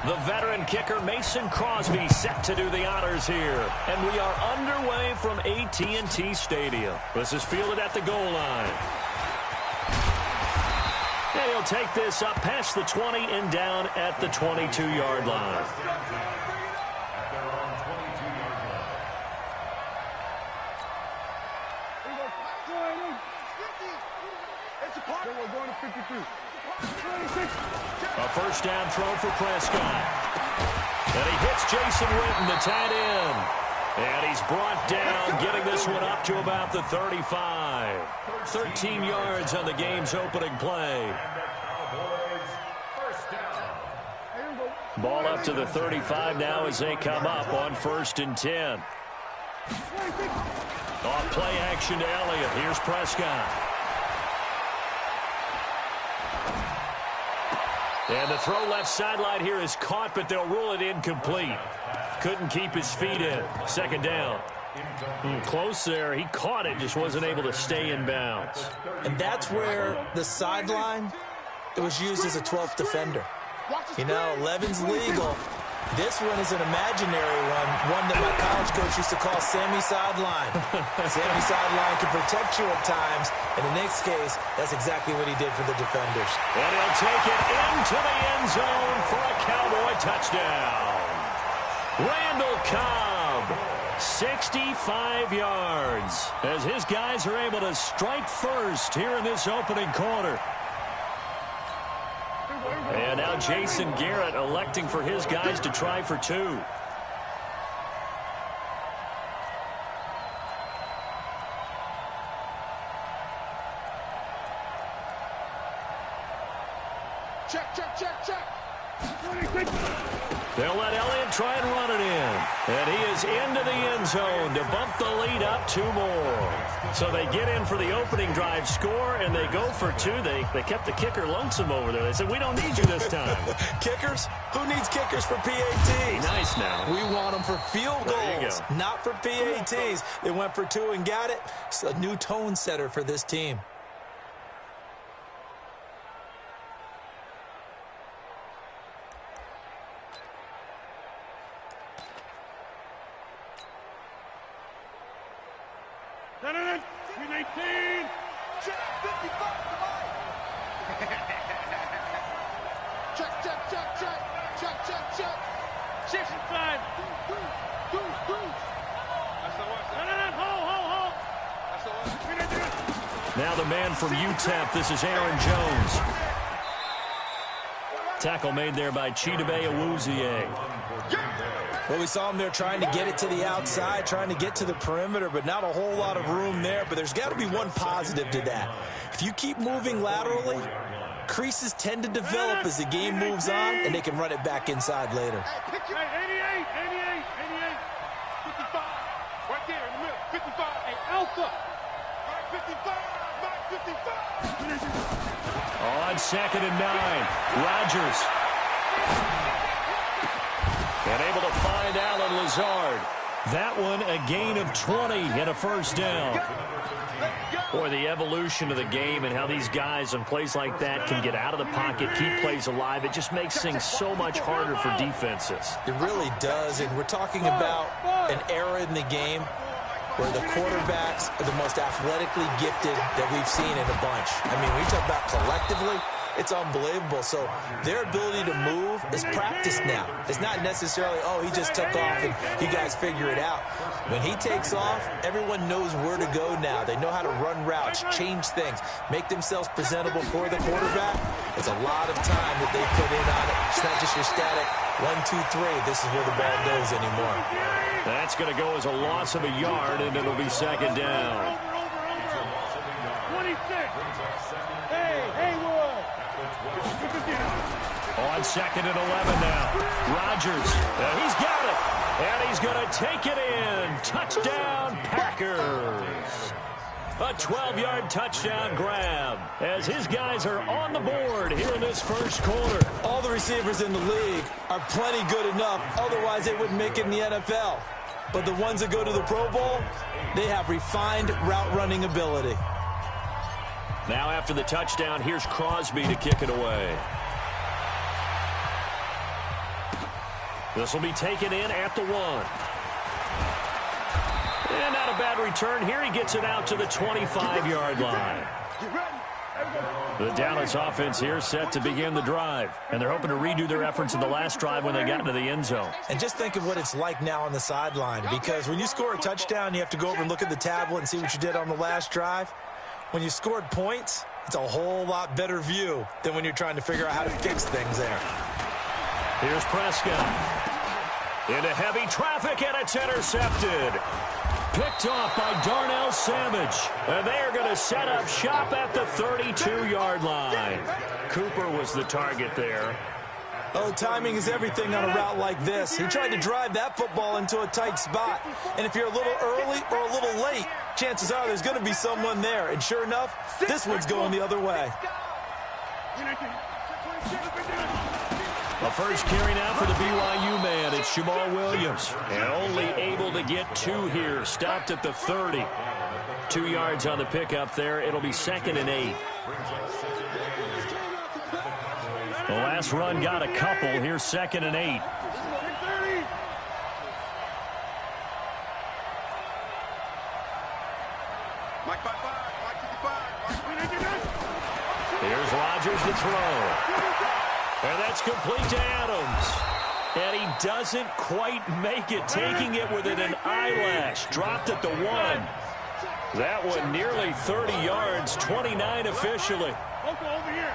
The veteran kicker Mason Crosby set to do the honors here. And we are underway from AT&T Stadium. This is fielded at the goal line. And he'll take this up past the 20 and down at the 22-yard line. A first down throw for Prescott. And he hits Jason Witten, the tight end. And he's brought down, getting this one up to about the 35. 13 yards on the game's opening play. Ball up to the 35 now as they come up on 1st and 10. Off play action to Elliott. Here's Prescott. And the throw left sideline here is caught, but they'll rule it incomplete. Couldn't keep his feet in. 2nd down. Close there. He caught it, just wasn't able to stay in bounds. And that's where the sideline, it was used as a 12th defender. You know, 11's legal. This one is an imaginary one that my college coach used to call Sammy Sideline. Sammy Sideline can protect you at times, and in Nick's case, that's exactly what he did for the defenders. And he'll take it into the end zone for a Cowboy touchdown. Randall Cobb, 65 yards, as his guys are able to strike first here in this opening quarter. And now Jason Garrett electing for his guys to try for 2. Check. They'll let Elliott try and run it in. And he is into the end zone to bump the lead up 2 more. So they get in for the opening drive score, and they go for 2. They kept the kicker lonesome over there. They said, we don't need you this time. Kickers? Who needs kickers for PATs? Nice now. We want them for field goals, not for PATs. They went for 2 and got it. It's a new tone setter for this team. Now the man from UTEP, this is Aaron Jones. Tackle made there by Chidobe Awuzie. Well, we saw him there trying to get it to the outside, trying to get to the perimeter, but not a whole lot of room there. But there's got to be one positive to that. If you keep moving laterally, creases tend to develop as the game moves on, and they can run it back inside later. 88, 55. Right there in the middle. 55. Hey, Alpha. 55. On 2nd and 9, Rodgers. And able to find Allen Lazard. That one a gain of 20 and a first down. Boy, the evolution of the game and how these guys on plays like that can get out of the pocket, keep plays alive, it just makes things so much harder for defenses. It really does, and we're talking about an era in the game where the quarterbacks are the most athletically gifted that we've seen in a bunch. I mean, when you talk about collectively, it's unbelievable. So their ability to move is practiced now. It's not necessarily, oh, he just took off and you guys figure it out. When he takes off, everyone knows where to go now. They know how to run routes, change things, make themselves presentable for the quarterback. It's a lot of time that they put in on it. It's not just your static 1, 2, 3. This is where the ball goes anymore. That's going to go as a loss of a yard, and it'll be 2nd down. 26. Hey, Haywood. On 2nd and 11 now. Rodgers. He's got it. And he's going to take it in. Touchdown, Packers. A 12-yard touchdown grab as his guys are on the board here in this first quarter. All the receivers in the league are plenty good enough. Otherwise, they wouldn't make it in the NFL. But the ones that go to the Pro Bowl, they have refined route running ability. Now after the touchdown, here's Crosby to kick it away. This will be taken in at the 1. And not a bad return here. He gets it out to the 25-yard line. The Dallas offense here set to begin the drive. And they're hoping to redo their efforts in the last drive when they got into the end zone. And just think of what it's like now on the sideline. Because when you score a touchdown, you have to go over and look at the tablet and see what you did on the last drive. When you scored points, it's a whole lot better view than when you're trying to figure out how to fix things there. Here's Prescott. Into heavy traffic, and it's intercepted. Picked off by Darnell Savage. And they are going to set up shop at the 32-yard line. Cooper was the target there. Oh, timing is everything on a route like this. He tried to drive that football into a tight spot. And if you're a little early or a little late, chances are there's going to be someone there. And sure enough, this one's going the other way. The first carry now for the BYU man. It's Jamal Williams. And only able to get 2 here. Stopped at the 30. 2 yards on the pickup there. It'll be 2nd and 8. The last run got a couple. Here's 2nd and 8. Here's Rodgers to throw. And that's complete to Adams. And he doesn't quite make it, taking it within an eyelash. Dropped at the 1. That one nearly 30 yards, 29 officially. Over here.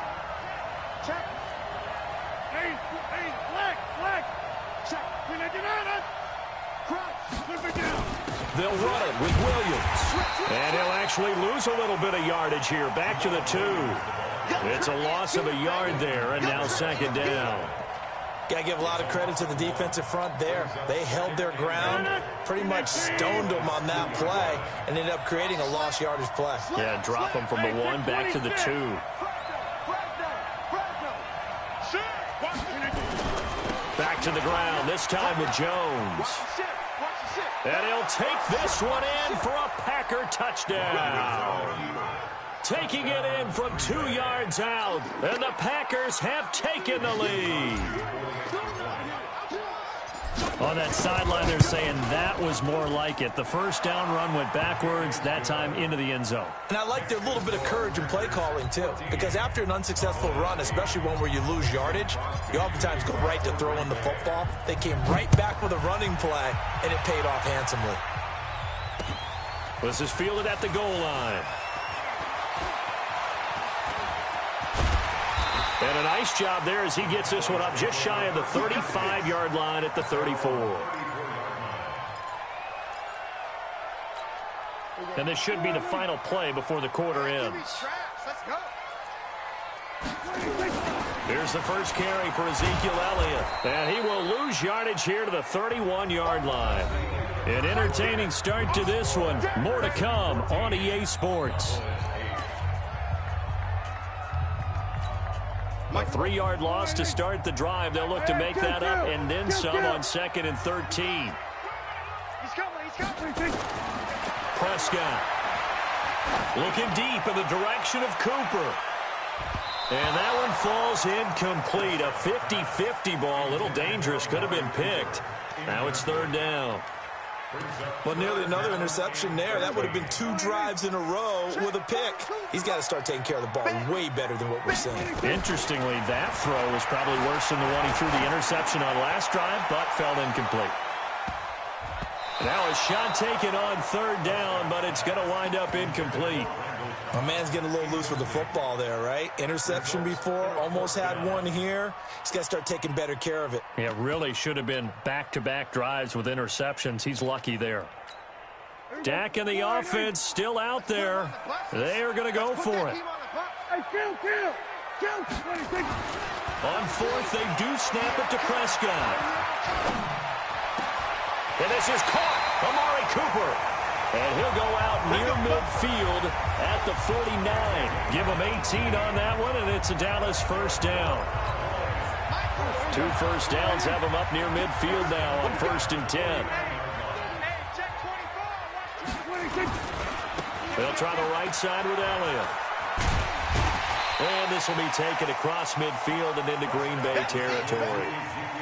Check. Hey, flag. Check. They'll run it with Williams. And he'll actually lose a little bit of yardage here. Back to the 2. It's a loss of a yard there, and now 2nd down. Got to give a lot of credit to the defensive front there. They held their ground, pretty much stoned them on that play, and ended up creating a lost yardage play. Yeah, drop them from the 1 back to the 2. Back to the ground, this time with Jones. And he'll take this one in for a Packer touchdown. Taking it in from 2 yards out, and the Packers have taken the lead. On that sideline, they're saying that was more like it. The first down run went backwards, that time into the end zone. And I like their little bit of courage in play calling, too. Because after an unsuccessful run, especially one where you lose yardage, you oftentimes go right to throwing the football. They came right back with a running play, and it paid off handsomely. This is fielded at the goal line. And a nice job there as he gets this one up just shy of the 35-yard line at the 34. And this should be the final play before the quarter ends. Here's the first carry for Ezekiel Elliott. And he will lose yardage here to the 31-yard line. An entertaining start to this one. More to come on EA Sports. A 3-yard loss to start the drive. They'll look to make that up and then some on 2nd and 13. Prescott looking deep in the direction of Cooper. And that one falls incomplete. A 50-50 ball. A little dangerous. Could have been picked. Now it's 3rd down. Well, nearly another interception there. That would have been 2 drives in a row with a pick. He's got to start taking care of the ball way better than what we're seeing. Interestingly, that throw was probably worse than the one he threw the interception on last drive, but fell incomplete. Now a shot taken on 3rd down, but it's going to wind up incomplete. My man's getting a little loose with the football there, right? Interception before, almost had one here. He's got to start taking better care of it. Yeah, really should have been back-to-back drives with interceptions. He's lucky there. Dak and the offense still out there. They are going to go for it. On 4th, they do snap it to Prescott. And this is caught. Amari Cooper. And he'll go out near midfield at the 49. Give him 18 on that one, and it's a Dallas first down. 2 first downs have him up near midfield now on 1st and 10. They'll try the right side with Elliott. And this will be taken across midfield and into Green Bay territory.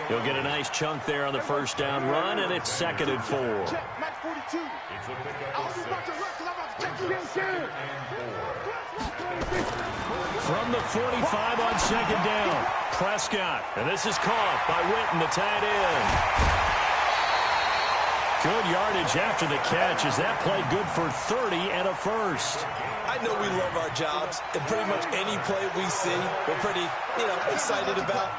He'll get a nice chunk there on the first down run, and it's 2nd and 4. From the 45 on 2nd down, Prescott. And this is caught by Witten, the tight end. Good yardage after the catch as that play good for 30 and a first. I know we love our jobs, and pretty much any play we see, we're pretty, excited about.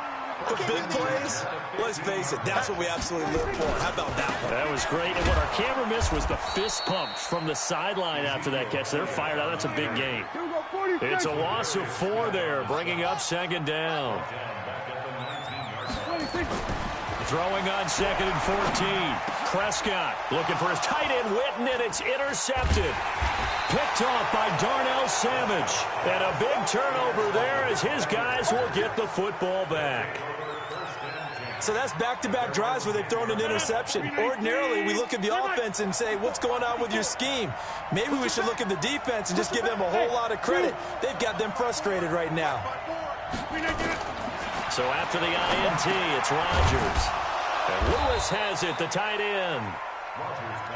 But big plays, let's face it, that's what we absolutely live for. How about that one? That was great. And what our camera missed was the fist pump from the sideline after that catch. They're fired out. That's a big game. It's a loss of 4 there, bringing up 2nd down. Throwing on 2nd and 14. Prescott looking for his tight end, Witten, and it's intercepted. Picked off by Darnell Savage. And a big turnover there as his guys will get the football back. So that's back-to-back drives where they've thrown an interception. Ordinarily, we look at the offense and say, what's going on with your scheme? Maybe we should look at the defense and just give them a whole lot of credit. They've got them frustrated right now. So after the INT, it's Rodgers. And Lewis has it, the tight end.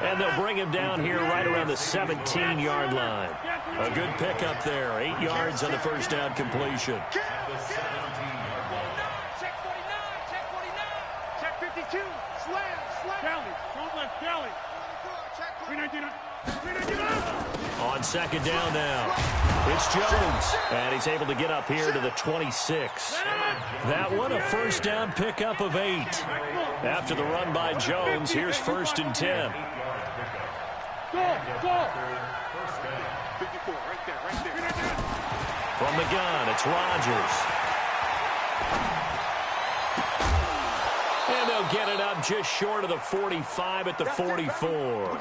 And they'll bring him down here right around the 17-yard line. A good pickup there. 8 yards on the first down completion. On 2nd down now, it's Jones, and he's able to get up here to the 26. That one, a first down pickup of 8. After the run by Jones, here's 1st and 10. From the gun, it's Rodgers. And they'll get it up just short of the 45 at the 44.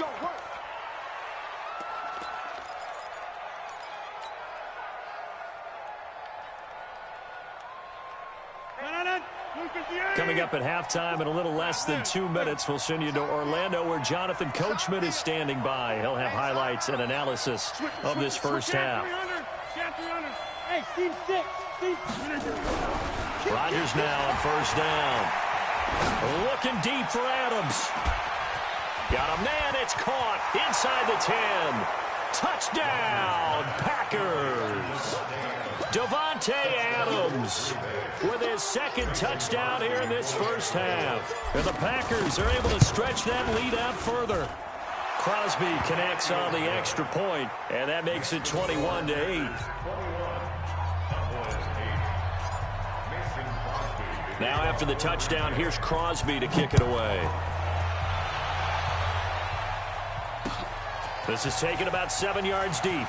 Coming up at halftime in a little less than 2 minutes, we'll send you to Orlando where Jonathan Coachman is standing by. He'll have highlights and analysis of this first half. Rodgers now on first down. Looking deep for Adams. Got a man, it's caught inside the 10. Touchdown, Packers. Davante Adams with his 2nd touchdown here in this first half. And the Packers are able to stretch that lead out further. Crosby connects on the extra point, and that makes it 21-8. Now after the touchdown, here's Crosby to kick it away. This is taken about 7 yards deep.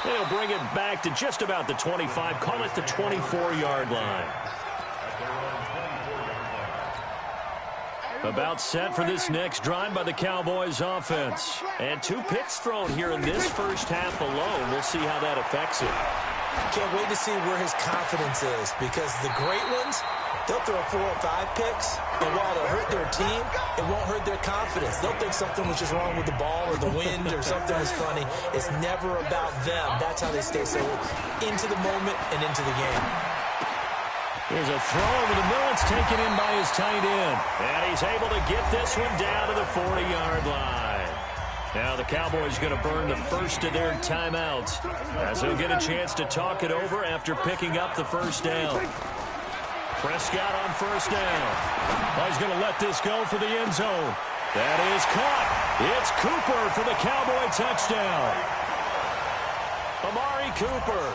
They'll bring it back to just about the 25. Call it the 24-yard line. About set for this next drive by the Cowboys offense. And 2 picks thrown here in this first half alone. We'll see how that affects it. Can't wait to see where his confidence is, because the great ones, they'll throw 4 or 5 picks, and while it'll hurt their team, it won't hurt their confidence. They'll think something was just wrong with the ball or the wind or something was funny. It's never about them. That's how they stay so into the moment and into the game. Here's a throw over the middle. It's taken in by his tight end. And he's able to get this one down to the 40-yard line. Now the Cowboys going to burn the first of their timeouts as they'll get a chance to talk it over after picking up the first down. Prescott on first down. Oh, he's going to let this go for the end zone. That is caught. It's Cooper for the Cowboy touchdown. Amari Cooper,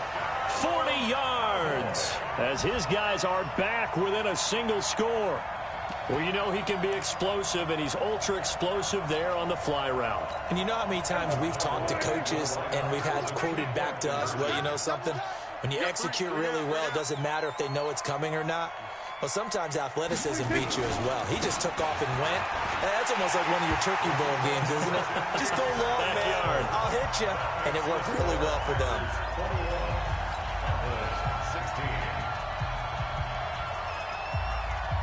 40 yards, as his guys are back within a single score. Well, you know he can be explosive, and he's ultra-explosive there on the fly route. And you know how many times we've talked to coaches and we've had quoted back to us, well, you know something? When you execute really well, it doesn't matter if they know it's coming or not. Well, sometimes athleticism beats you as well. He just took off and went. That's almost like one of your Turkey Bowl games, isn't it? Just go long, man. I'll hit you. And it worked really well for them.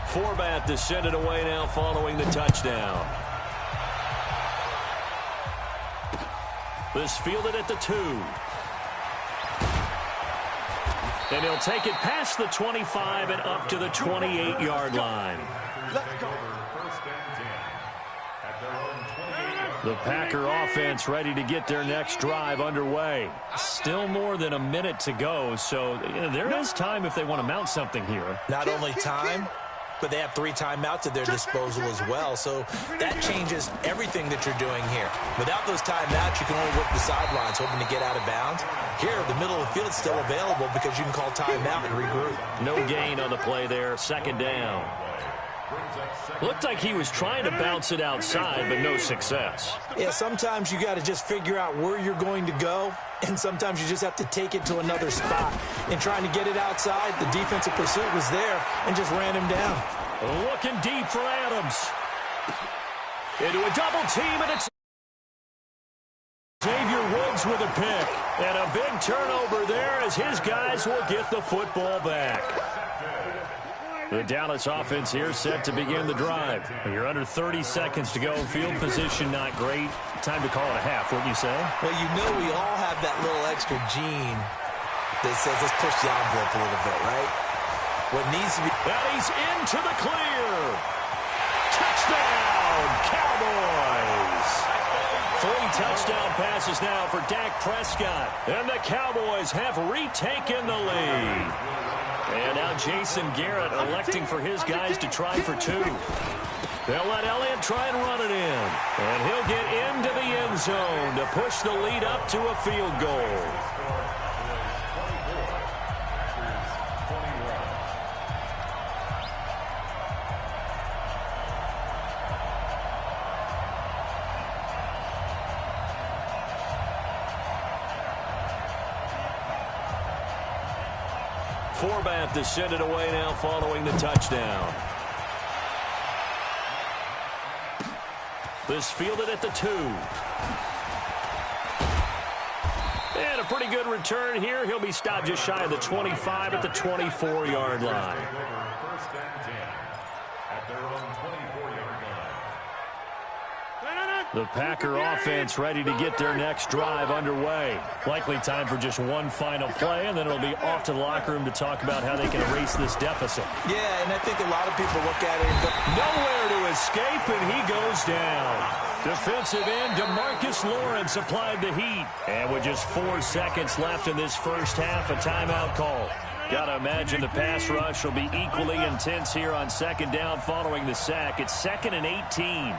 Forbat to send it away now following the touchdown. This fielded at the 2. And he'll take it past the 25 and up to the 28-yard line. The Packer offense ready to get their next drive underway. Still more than a minute to go, so there is time if they want to mount something here. Not only time, but they have 3 timeouts at their disposal as well, so that changes everything that you're doing here. Without those timeouts, you can only work the sidelines, hoping to get out of bounds. Here, the middle of the field is still available because you can call timeout and regroup. No gain on the play there, second down. Looked like he was trying to bounce it outside, but no success. Yeah, sometimes you got to just figure out where you're going to go, and sometimes you just have to take it to another spot. In trying to get it outside, the defensive pursuit was there and just ran him down. Looking deep for Adams. Into a double team, and it's Xavier Woods with a pick. And a big turnover there as his guys will get the football back. The Dallas offense here set to begin the drive. You're under 30 seconds to go. Field position not great. Time to call it a half, wouldn't you say? Well, you know we all have that little extra gene that says let's push the envelope a little bit, right? What needs to be... And he's into the clear. Touchdown, Cowboys. 3 touchdown passes now for Dak Prescott. And the Cowboys have retaken the lead. And now Jason Garrett electing for his guys to try for 2. They'll let Elliott try and run it in. And he'll get into the end zone to push the lead up to a field goal. Forbath to send it away now following the touchdown. This fielded at the 2. And a pretty good return here. He'll be stopped just shy of the 25 at the 24-yard line. The Packer offense ready to get their next drive underway. Likely time for just one final play, and then it'll be off to the locker room to talk about how they can erase this deficit. Yeah, and I think a lot of people look at it and go, nowhere to escape, and he goes down. Defensive end DeMarcus Lawrence applied the heat. And with just 4 seconds left in this first half, a timeout call. Got to imagine the pass rush will be equally intense here on second down following the sack. It's 2nd and 18.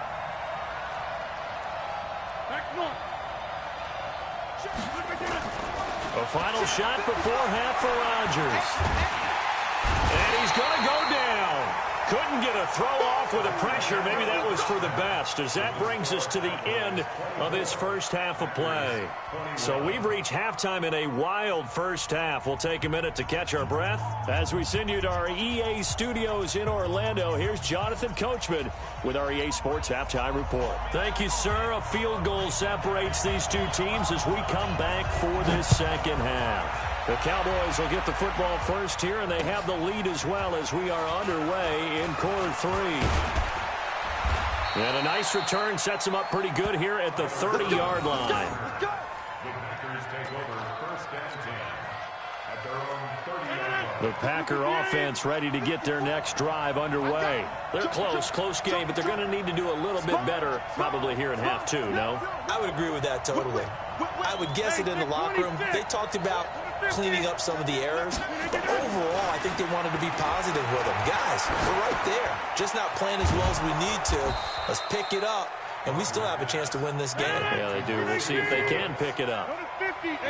A final shot before half for Rodgers. And he's going to go down. Couldn't get a throw off with the pressure. Maybe that was for the best, as that brings us to the end of this first half of play. So we've reached halftime in a wild first half. We'll take a minute to catch our breath as we send you to our EA studios in Orlando. Here's Jonathan Coachman with our EA Sports Halftime Report. Thank you, sir. A field goal separates these two teams as we come back for this second half. The Cowboys will get the football first here, and they have the lead as well as we are underway in quarter 3. And a nice return sets them up pretty good here at the 30-yard line. The Packer offense ready to get their next drive underway. They're close game, but they're going to need to do a little bit better probably here in half 2, no? I would agree with that totally. I would guess it in the locker room. They talked about cleaning up some of the errors, but overall, I think they wanted to be positive with them. Guys, we're right there. Just not playing as well as we need to. Let's pick it up, and we still have a chance to win this game. Yeah, they do. We'll see if they can pick it up.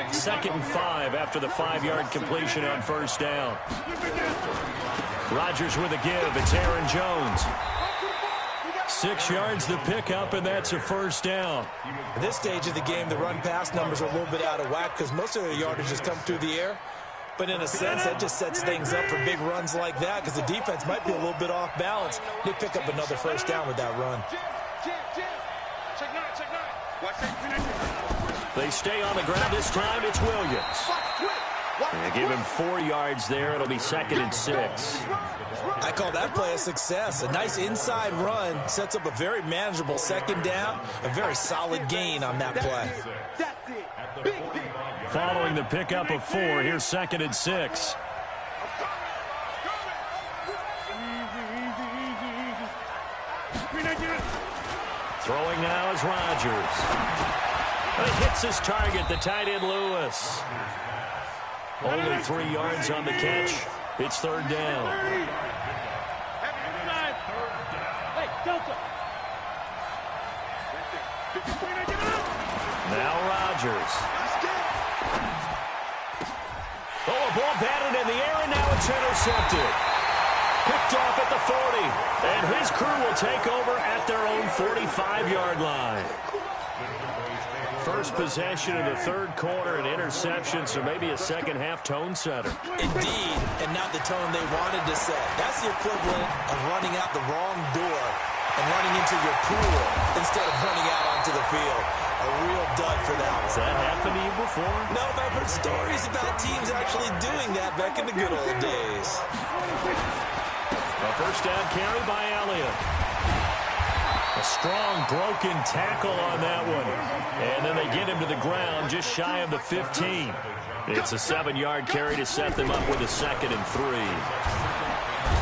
2nd and 5 after the 5-yard completion on first down. Rodgers with a give. It's Aaron Jones. 6 yards the pickup, and that's a first down. At this stage of the game, the run-pass numbers are a little bit out of whack because most of the yardage has come through the air. But in a sense, that just sets things up for big runs like that because the defense might be a little bit off balance. They pick up another first down with that run. They stay on the ground this time. It's Williams. They give him 4 yards there. It'll be 2nd and 6. I call that play a success. A nice inside run sets up a very manageable second down. A very solid gain on that play. Following the pickup of 4, here's 2nd and 6. Throwing now is Rodgers. He hits his target, the tight end Lewis. Only 3 yards on the catch. It's third down. Now Rodgers. Oh, a ball batted in the air, and now it's intercepted. Picked off at the 40, and his crew will take over at their own 45-yard line. First possession of the third quarter, an interception, so maybe a second-half tone setter. Indeed, and not the tone they wanted to set. That's the equivalent of running out the wrong door and running into your pool instead of running out onto the field. A real dud for that one. Has that happened to you before? No, but I've heard stories about teams actually doing that back in the good old days. A first down carry by Elliott. A strong broken tackle on that one. And then they get him to the ground just shy of the 15. It's a 7-yard carry to set them up with a 2nd and 3.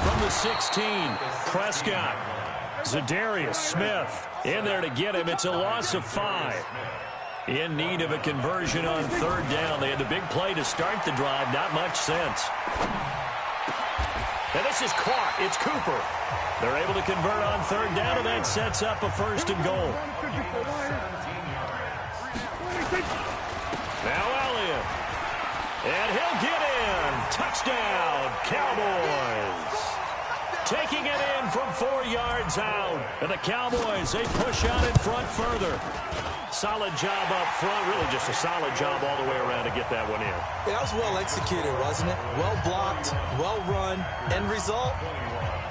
From the 16, Prescott. Zadarius Smith in there to get him. It's a loss of 5. In need of a conversion on third down. They had the big play to start the drive. Not much sense. And this is caught. It's Cooper. They're able to convert on third down, and that sets up a 1st and goal. Now Elliott. And he'll get in. Touchdown, Cowboys. Taking it in from 4 yards out. And the Cowboys, they push out in front further. Solid job up front. Really just a solid job all the way around to get that one in. That was well executed, wasn't it? Well blocked, well run. End result,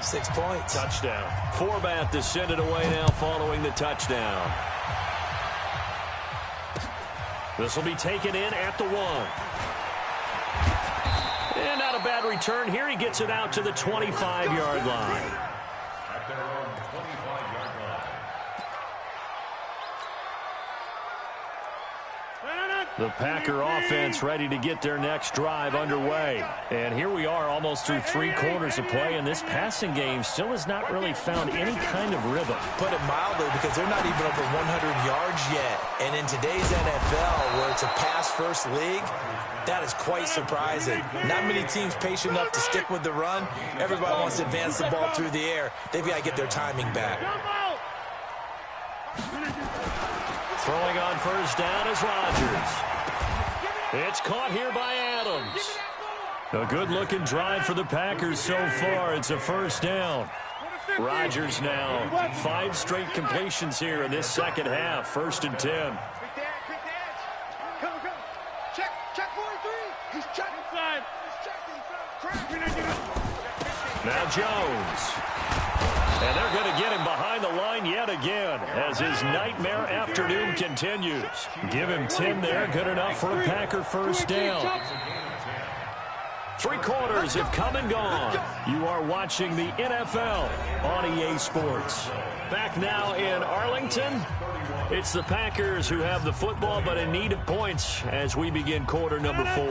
6 points. Touchdown. Forbath to send it away now following the touchdown. This will be taken in at the 1. And not a bad return here. He gets it out to the 25-yard line. The Packer offense ready to get their next drive underway. And here we are almost through 3 quarters of play, and this passing game still has not really found any kind of rhythm. Put it mildly, because they're not even over 100 yards yet. And in today's NFL, where it's a pass-first league, that is quite surprising. Not many teams patient enough to stick with the run. Everybody wants to advance the ball through the air. They've got to get their timing back. Throwing on first down is Rodgers. It's caught here by Adams. A good-looking drive for the Packers so far. It's a first down. Rodgers now 5 straight completions here in this second half. 1st and 10. Now Jones. And they're going to get him behind the line yet again as his nightmare afternoon continues. Give him 10 there. Good enough for a Packer first down. 3 quarters have come and gone. You are watching the NFL on EA Sports. Back now in Arlington. It's the Packers who have the football, but in need of points as we begin quarter number 4.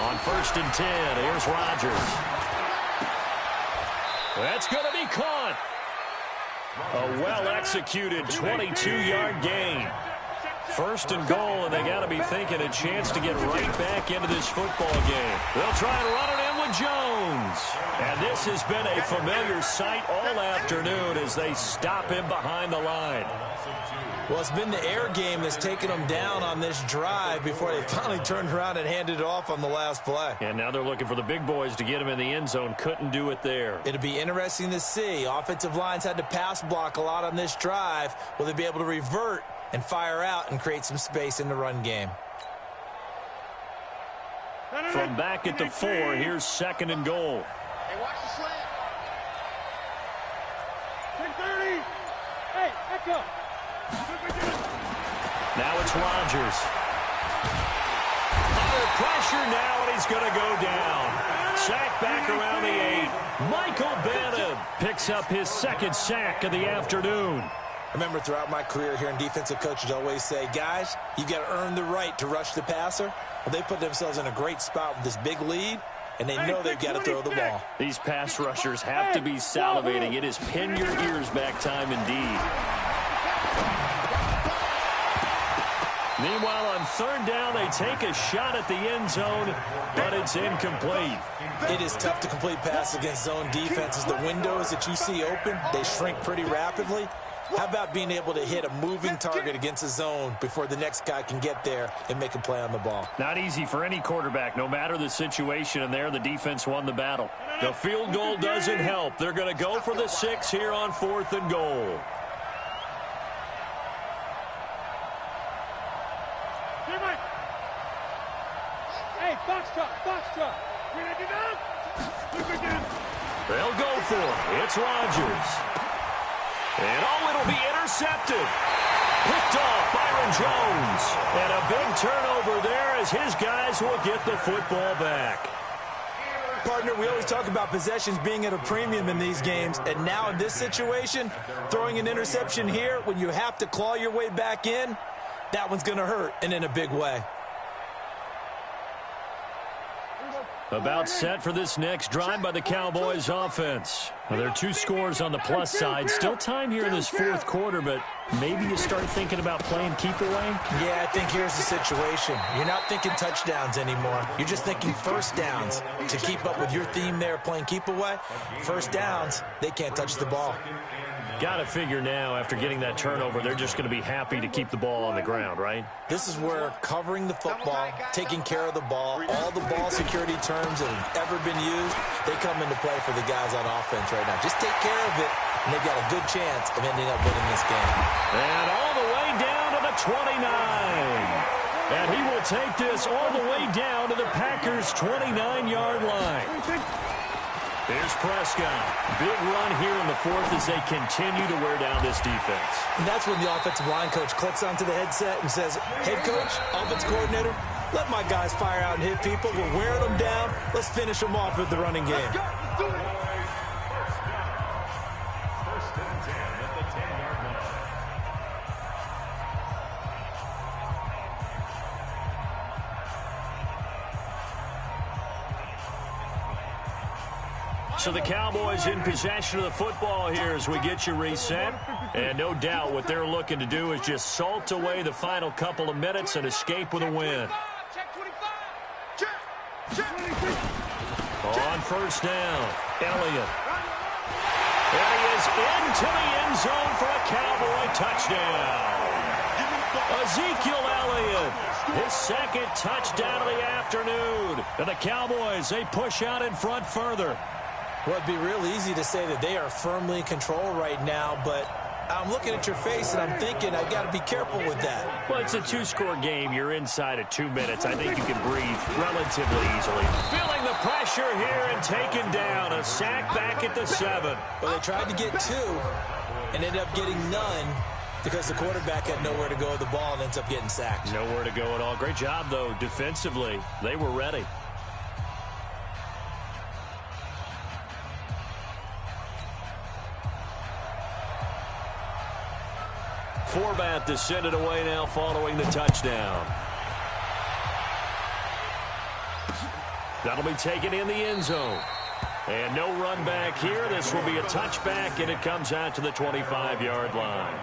On 1st and 10, here's Rodgers. That's going to be caught. A well-executed 22-yard gain. 1st and goal, and they got to be thinking a chance to get right back into this football game. They'll try and run it in with Jones. And this has been a familiar sight all afternoon as they stop him behind the line. Well, it's been the air game that's taken them down on this drive before they finally turned around and handed it off on the last play. And now they're looking for the big boys to get him in the end zone. Couldn't do it there. It'll be interesting to see. Offensive lines had to pass block a lot on this drive. Will they be able to revert and fire out and create some space in the run game? From back at the 4, here's 2nd and goal. Hey, watch the slant. 10-30. Hey, back up. Now it's Rodgers. Under pressure now, and he's going to go down. Sack back around the 8. Michael Bannon picks up his 2nd sack of the afternoon. I remember throughout my career hearing defensive coaches always say, guys, you got to earn the right to rush the passer. Well, they put themselves in a great spot with this big lead, and they know they've got to throw the ball. These pass rushers have to be salivating. It is pin your ears back time indeed. Meanwhile, on third down, they take a shot at the end zone, but it's incomplete. It is tough to complete passes against zone defenses. The windows that you see open, they shrink pretty rapidly. How about being able to hit a moving target against a zone before the next guy can get there and make a play on the ball? Not easy for any quarterback, no matter the situation, and there the defense won the battle. The field goal doesn't help. They're going to go for the 6 here on 4th and goal. Hey, box truck. They'll go for it. It's Rodgers. And it'll be intercepted. Picked off Byron Jones. And a big turnover there as his guys will get the football back. Partner, we always talk about possessions being at a premium in these games, and now in this situation, throwing an interception here when you have to claw your way back in, that one's going to hurt, and in a big way. About set for this next drive by the Cowboys offense. Well, there are 2 scores on the plus side. Still time here in this 4th quarter, but maybe you start thinking about playing keep away? Yeah, I think here's the situation. You're not thinking touchdowns anymore. You're just thinking first downs. To keep up with your theme there, playing keep away, first downs, they can't touch the ball. Got to figure now, after getting that turnover, they're just going to be happy to keep the ball on the ground, right? This is where covering the football, taking care of the ball, all the ball security terms that have ever been used, they come into play for the guys on offense right now. Just take care of it, and they've got a good chance of ending up winning this game. And all the way down to the 29. And he will take this all the way down to the Packers' 29-yard line. Here's Prescott. Big run here in the 4th as they continue to wear down this defense. And that's when the offensive line coach clicks onto the headset and says, head coach, offense coordinator, let my guys fire out and hit people. We're wearing them down. Let's finish them off with the running game. So the Cowboys in possession of the football here as we get you reset. And no doubt what they're looking to do is just salt away the final couple of minutes and escape with a win. On first down, Elliott. And he is into the end zone for a Cowboy touchdown. Ezekiel Elliott, his 2nd touchdown of the afternoon. And the Cowboys, they push out in front further. Well, it'd be real easy to say that they are firmly in control right now, but I'm looking at your face and I'm thinking I've got to be careful with that. Well, it's a 2-score game. You're inside of 2 minutes. I think you can breathe relatively easily. Feeling the pressure here and taken down. A sack back at the 7. Well, they tried to get 2 and ended up getting none because the quarterback had nowhere to go with the ball and ends up getting sacked. Nowhere to go at all. Great job, though, defensively. They were ready. Forbat to send it away now following the touchdown. That'll be taken in the end zone. And no run back here. This will be a touchback, and it comes out to the 25-yard line.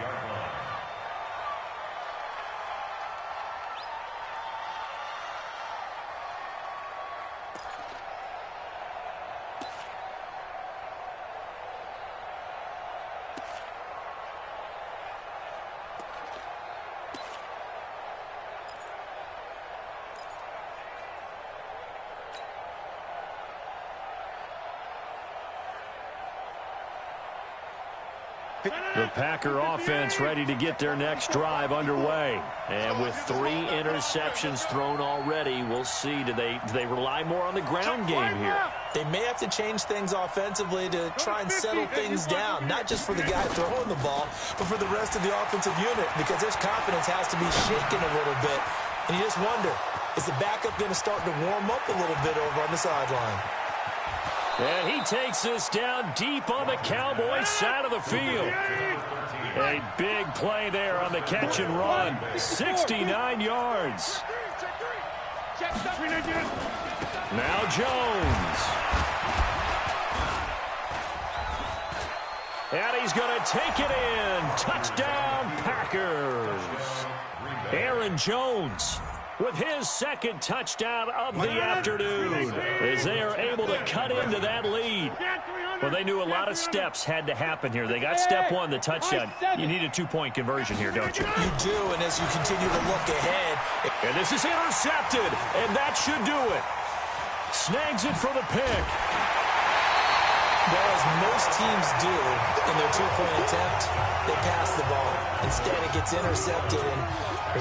The Packer offense ready to get their next drive underway. And with 3 interceptions thrown already, we'll see. Do they rely more on the ground game here? They may have to change things offensively to try and settle things down, not just for the guy throwing the ball, but for the rest of the offensive unit, because their confidence has to be shaken a little bit. And you just wonder, is the backup going to start to warm up a little bit over on the sideline? And he takes this down deep on the Cowboys side of the field. A big play there on the catch and run. 69 yards. Now Jones. And he's going to take it in. Touchdown, Packers. Aaron Jones with his second touchdown of the afternoon as they are able to cut into that lead. Well, they knew a lot of steps had to happen here. They got step one, the touchdown. You need a two-point conversion here, don't you? You do, and as you continue to look ahead. And this is intercepted, and that should do it. Snags it for the pick. Well, as most teams do in their two-point attempt, they pass the ball. Instead, it gets intercepted, and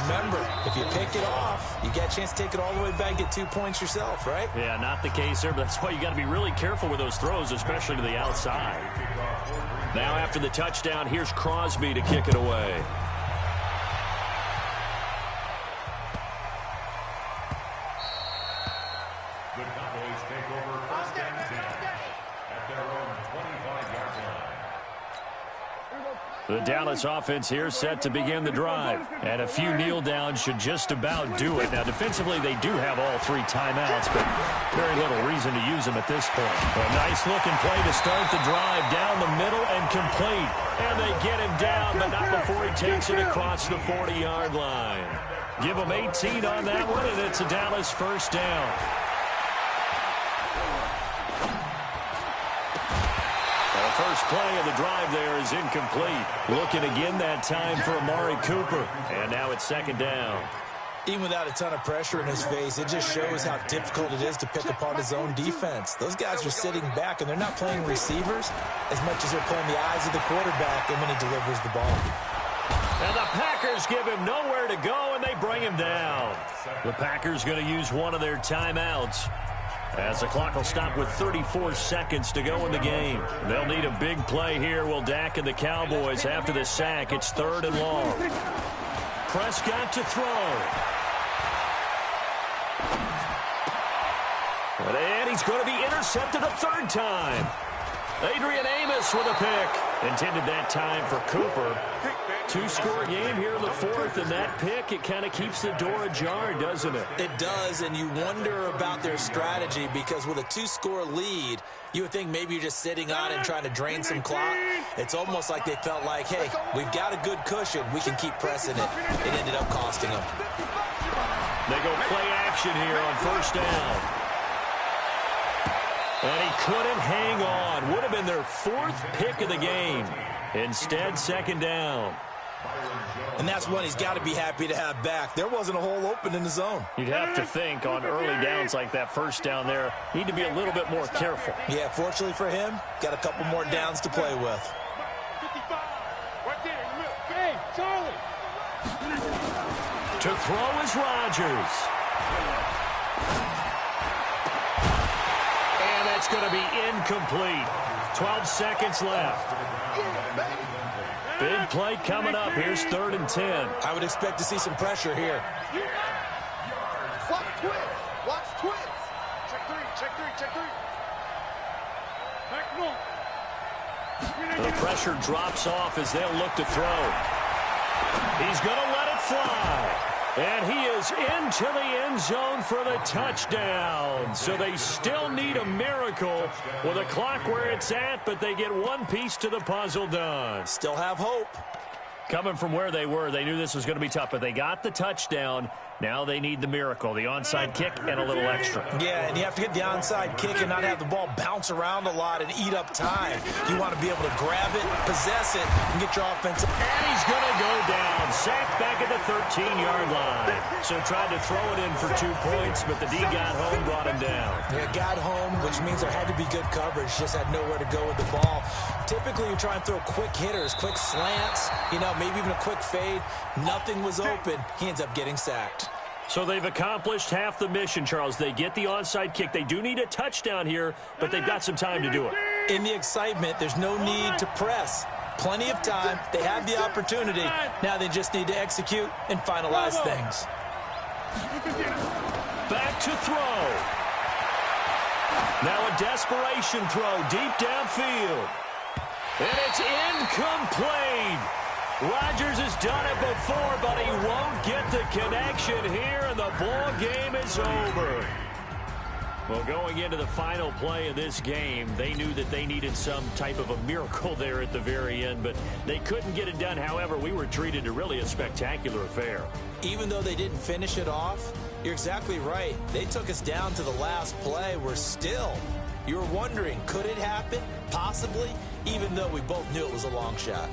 remember, if you pick it off, you get a chance to take it all the way back, get 2 points yourself, right? Yeah, not the case there, but that's why you got to be really careful with those throws, especially to the outside. Now after the touchdown, here's Crosby to kick it away. The Cowboys take over first and 10 at their own 25-yard line. The Dallas offense here set to begin the drive. And a few kneel downs should just about do it. Now, defensively, they do have all three timeouts, but very little reason to use them at this point. A nice-looking play to start the drive down the middle and complete. And they get him down, but not before he takes it across the 40-yard line. Give him 18 on that one, and it's a Dallas first down. The first play of the drive there is incomplete. Looking again that time for Amari Cooper. And now it's second down. Even without a ton of pressure in his face, it just shows how difficult it is to pick apart his own defense. Those guys are sitting back, and they're not playing receivers as much as they're playing the eyes of the quarterback and when he delivers the ball. And the Packers give him nowhere to go, and they bring him down. The Packers going to use one of their timeouts, as the clock will stop with 34 seconds to go in the game. They'll need a big play here. Will Dak and the Cowboys after the sack. It's third and long. Prescott to throw. And he's going to be intercepted a third time. Adrian Amos with a pick. Intended that time for Cooper. Two-score game here in the fourth, and that pick, it kind of keeps the door ajar, doesn't it? It does, and you wonder about their strategy because with a two-score lead, you would think maybe you're just sitting on it and trying to drain some clock. It's almost like they felt like, hey, we've got a good cushion. We can keep pressing it. It ended up costing them. They go play action here on first down. And he couldn't hang on. Would have been their fourth pick of the game. Instead, second down. And that's one he's got to be happy to have back. There wasn't a hole open in the zone. You'd have to think on early downs like that first down there, need to be a little bit more careful. Yeah, fortunately for him, got a couple more downs to play with. 55. Right there in the middle. Hey, Charlie. To throw is Rodgers. And that's going to be incomplete. 12 seconds left. Big play coming up. Here's third and 10. I would expect to see some pressure here. Watch twins. Watch twins. Check three. Check three. Check three. Back north. The pressure drops off as they'll look to throw. He's going to let it fly. And he is into the end zone for the touchdown. So they still need a miracle with a clock where it's at, but they get one piece to the puzzle done. Still have hope. Coming from where they were, they knew this was going to be tough, but they got the touchdown. Now they need the miracle, the onside kick and a little extra. Yeah, and you have to get the onside kick and not have the ball bounce around a lot and eat up time. You want to be able to grab it, possess it, and get your offense. And he's going to go down. Sacked back at the 13-yard line. So tried to throw it in for 2 points, but the D got home, brought him down. Yeah, got home, which means there had to be good coverage. Just had nowhere to go with the ball. Typically, you try and throw quick hitters, quick slants, maybe even a quick fade. Nothing was open. He ends up getting sacked. So they've accomplished half the mission, Charles. They get the onside kick. They do need a touchdown here, but they've got some time to do it. In the excitement, there's no need to press. Plenty of time. They have the opportunity. Now they just need to execute and finalize things. Back to throw. Now a desperation throw deep downfield. And it's incomplete. Rodgers has done it before, but he won't get the connection here, and the ball game is over. Well, going into the final play of this game, they knew that they needed some type of a miracle there at the very end, but they couldn't get it done. However, we were treated to really a spectacular affair. Even though they didn't finish it off, you're exactly right. They took us down to the last play. You were wondering, could it happen? Possibly, even though we both knew it was a long shot.